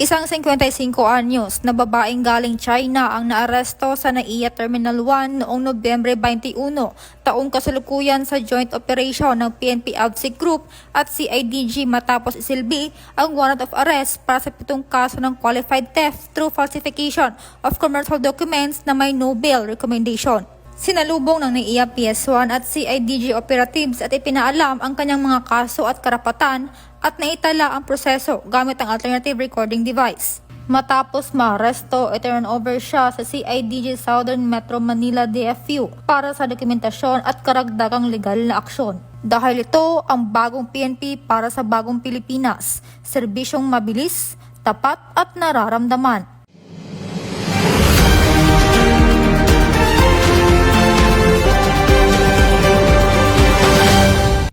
Isang 55 anyos na babaeng galing China ang naaresto sa NAIA Terminal 1 noong Nobyembre 21, taong kasalukuyan sa joint operation ng PNP AFSIC Group at CIDG matapos isilbi ang warrant of arrest para sa 7 kaso ng qualified theft through falsification of commercial documents na may no bail recommendation. Sinalubong ng NAIA PS1 at CIDG operatives at ipinaalam ang kanyang mga kaso at karapatan at naitala ang proseso gamit ang alternative recording device. Matapos maaresto, i-turn over siya sa CIDG Southern Metro Manila DFU para sa dokumentasyon at karagdagang legal na aksyon. Dahil ito ang bagong PNP para sa bagong Pilipinas, serbisyong mabilis, tapat at nararamdaman.